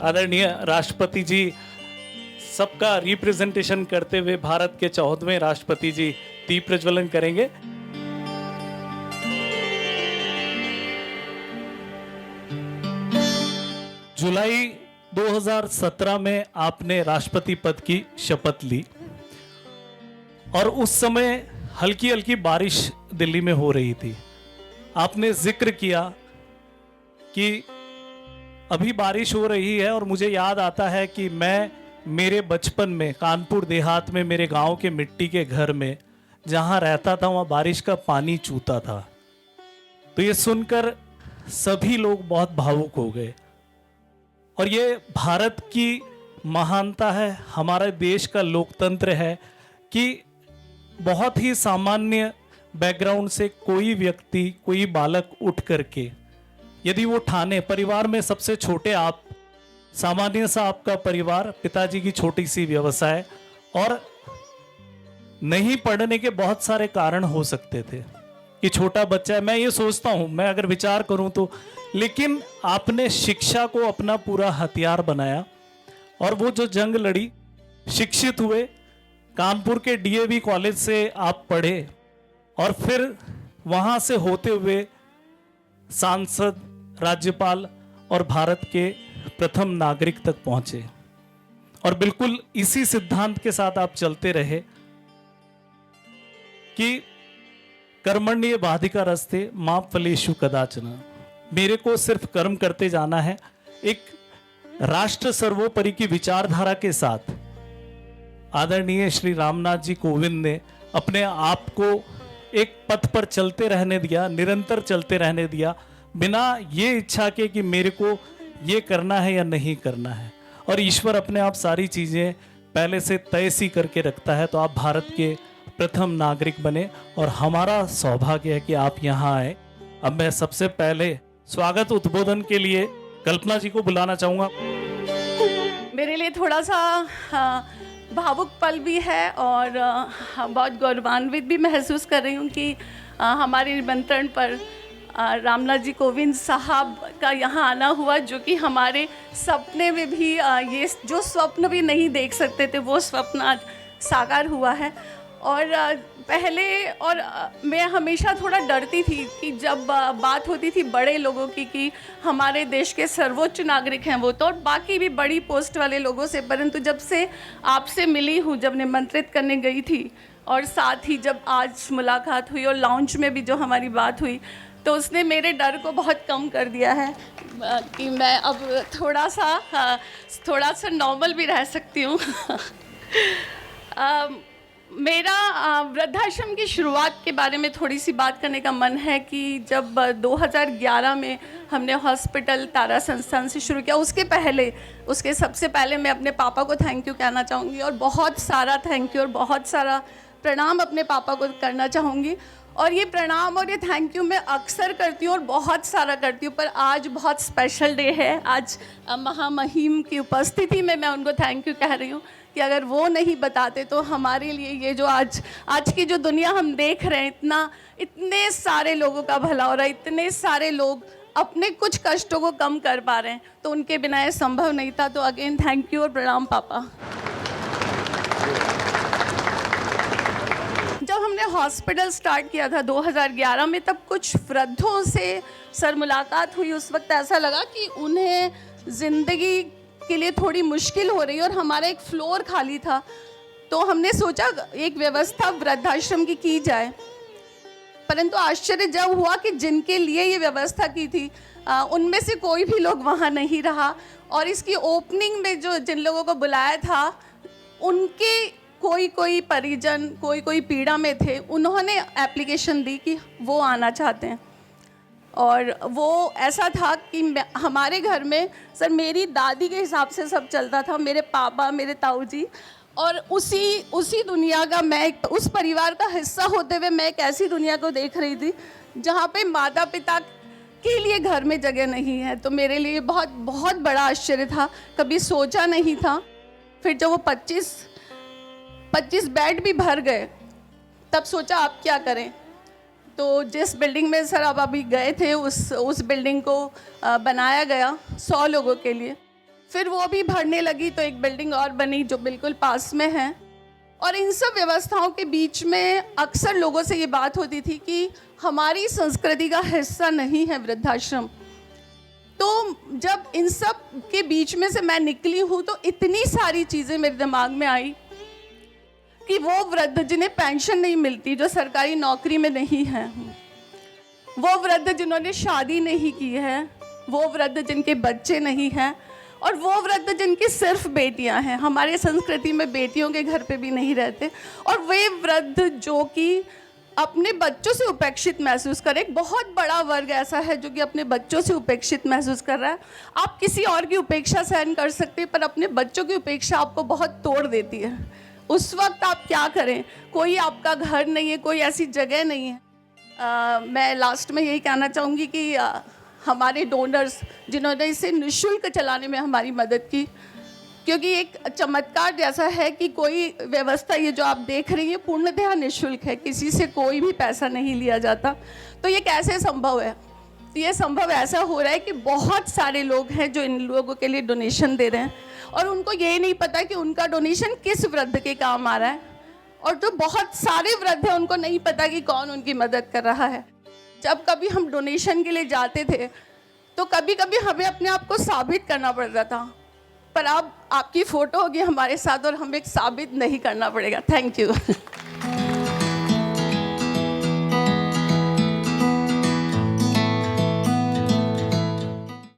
आदरणीय राष्ट्रपति जी सबका रिप्रेजेंटेशन करते हुए भारत के 14वें राष्ट्रपति जी दीप प्रज्वलन करेंगे। जुलाई 2017 में आपने राष्ट्रपति पद की शपथ ली और उस समय हल्की हल्की बारिश दिल्ली में हो रही थी। आपने जिक्र किया कि अभी बारिश हो रही है और मुझे याद आता है कि मैं मेरे बचपन में कानपुर देहात में मेरे गांव के मिट्टी के घर में जहां रहता था वहां बारिश का पानी चूता था। तो ये सुनकर सभी लोग बहुत भावुक हो गए और ये भारत की महानता है, हमारे देश का लोकतंत्र है कि बहुत ही सामान्य बैकग्राउंड से कोई व्यक्ति, कोई बालक उठ करके यदि वो ठाने, परिवार में सबसे छोटे आप, सामान्य सा आपका परिवार, पिताजी की छोटी सी व्यवसाय, और नहीं पढ़ने के बहुत सारे कारण हो सकते थे कि छोटा बच्चा है, मैं ये सोचता हूं, मैं अगर विचार करूं तो, लेकिन आपने शिक्षा को अपना पूरा हथियार बनाया और वो जो जंग लड़ी, शिक्षित हुए, कानपुर के डीएवी कॉलेज से आप पढ़े और फिर वहां से होते हुए सांसद, राज्यपाल और भारत के प्रथम नागरिक तक पहुंचे और बिल्कुल इसी सिद्धांत के साथ आप चलते रहे कि कर्मण्य बाधिकारस्ते मां फलेषु कदाचन, मेरे को सिर्फ कर्म करते जाना है। एक राष्ट्र सर्वोपरि की विचारधारा के साथ आदरणीय श्री रामनाथ जी कोविंद ने अपने आप को एक पथ पर चलते रहने दिया, निरंतर चलते रहने दिया, बिना ये इच्छा के कि मेरे को ये करना है या नहीं करना है। और ईश्वर अपने आप सारी चीज़ें पहले से तय सी करके रखता है। तो आप भारत के प्रथम नागरिक बने और हमारा सौभाग्य है कि आप यहाँ आए। अब मैं सबसे पहले स्वागत उद्बोधन के लिए कल्पना जी को बुलाना चाहूँगा। मेरे लिए थोड़ा सा भावुक पल भी है और बहुत गौरवान्वित भी महसूस कर रही हूँ कि हमारे निमंत्रण पर रामनाथ जी कोविंद साहब का यहाँ आना हुआ, जो कि हमारे सपने में भी ये जो स्वप्न भी नहीं देख सकते थे वो स्वप्न आज साकार हुआ है। और पहले मैं हमेशा थोड़ा डरती थी कि जब बात होती थी बड़े लोगों की कि हमारे देश के सर्वोच्च नागरिक हैं वो तो, और बाकी भी बड़ी पोस्ट वाले लोगों से, परंतु जब से आपसे मिली हूँ, जब निमंत्रित करने गई थी और साथ ही जब आज मुलाकात हुई और लाउंज में भी जो हमारी बात हुई, तो उसने मेरे डर को बहुत कम कर दिया है कि मैं अब थोड़ा सा नॉर्मल भी रह सकती हूँ। मेरा वृद्धाश्रम की शुरुआत के बारे में थोड़ी सी बात करने का मन है कि जब 2011 में हमने हॉस्पिटल तारा संस्थान से शुरू किया, उसके सबसे पहले मैं अपने पापा को थैंक यू कहना चाहूँगी और बहुत सारा थैंक यू और बहुत सारा प्रणाम अपने पापा को करना चाहूँगी। और ये प्रणाम और ये थैंक यू मैं अक्सर करती हूँ और बहुत सारा करती हूँ, पर आज बहुत स्पेशल डे है। आज महामहिम की उपस्थिति में मैं उनको थैंक यू कह रही हूँ कि अगर वो नहीं बताते तो हमारे लिए ये जो आज की जो दुनिया हम देख रहे हैं, इतने सारे लोगों का भला हो रहा है, इतने सारे लोग अपने कुछ कष्टों को कम कर पा रहे हैं, तो उनके बिना ये संभव नहीं था। तो अगेन थैंक यू और प्रणाम पापा। जब हमने हॉस्पिटल स्टार्ट किया था 2011 में, तब कुछ वृद्धों से सर मुलाकात हुई। उस वक्त ऐसा लगा कि उन्हें ज़िंदगी के लिए थोड़ी मुश्किल हो रही है और हमारा एक फ्लोर खाली था, तो हमने सोचा एक व्यवस्था वृद्धाश्रम की जाए। परंतु आश्चर्य जब हुआ कि जिनके लिए ये व्यवस्था की थी उनमें से कोई भी लोग वहाँ नहीं रहा, और इसकी ओपनिंग में जिन लोगों को बुलाया था उनके कोई परिजन कोई पीड़ा में थे, उन्होंने एप्लीकेशन दी कि वो आना चाहते हैं। और वो ऐसा था कि हमारे घर में सर मेरी दादी के हिसाब से सब चलता था, मेरे पापा, मेरे ताऊ जी, और उसी दुनिया का मैं, उस परिवार का हिस्सा होते हुए मैं एक ऐसी दुनिया को देख रही थी जहाँ पे माता पिता के लिए घर में जगह नहीं है। तो मेरे लिए बहुत बहुत बड़ा आश्चर्य था, कभी सोचा नहीं था। फिर जब वो 25 बेड भी भर गए, तब सोचा आप क्या करें। तो जिस बिल्डिंग में सर आप अभी गए थे, उस बिल्डिंग को बनाया गया 100 लोगों के लिए। फिर वो भी भरने लगी तो एक बिल्डिंग और बनी जो बिल्कुल पास में है। और इन सब व्यवस्थाओं के बीच में अक्सर लोगों से ये बात होती थी कि हमारी संस्कृति का हिस्सा नहीं है वृद्धाश्रम। तो जब इन सब के बीच में से मैं निकली हूँ तो इतनी सारी चीज़ें मेरे दिमाग में आई कि वो वृद्ध जिन्हें पेंशन नहीं मिलती, जो सरकारी नौकरी में नहीं है, वो वृद्ध जिन्होंने शादी नहीं की है, वो वृद्ध जिनके बच्चे नहीं हैं, और वो वृद्ध जिनकी सिर्फ बेटियां हैं। हमारे संस्कृति में बेटियों के घर पे भी नहीं रहते। और वे वृद्ध जो कि अपने बच्चों से उपेक्षित महसूस कर, एक बहुत बड़ा वर्ग ऐसा है जो कि अपने बच्चों से उपेक्षित महसूस कर रहा है। आप किसी और की उपेक्षा सहन कर सकते हैं, पर अपने बच्चों की उपेक्षा आपको बहुत तोड़ देती है। उस वक्त आप क्या करें? कोई आपका घर नहीं है, कोई ऐसी जगह नहीं है। मैं लास्ट में यही कहना चाहूँगी कि हमारे डोनर्स जिन्होंने इसे निःशुल्क चलाने में हमारी मदद की, क्योंकि एक चमत्कार जैसा है कि कोई व्यवस्था ये जो आप देख रही हैं पूर्णतः निःशुल्क है, किसी से कोई भी पैसा नहीं लिया जाता। तो ये कैसे संभव है? तो ये संभव ऐसा हो रहा है कि बहुत सारे लोग हैं जो इन लोगों के लिए डोनेशन दे रहे हैं और उनको ये नहीं पता कि उनका डोनेशन किस वृद्ध के काम आ रहा है। और जो बहुत सारे वृद्ध हैं उनको नहीं पता कि कौन उनकी मदद कर रहा है। जब कभी हम डोनेशन के लिए जाते थे तो कभी कभी हमें अपने आप को साबित करना पड़ता था, पर अब आपकी फ़ोटो होगी हमारे साथ और हमें साबित नहीं करना पड़ेगा। Thank you.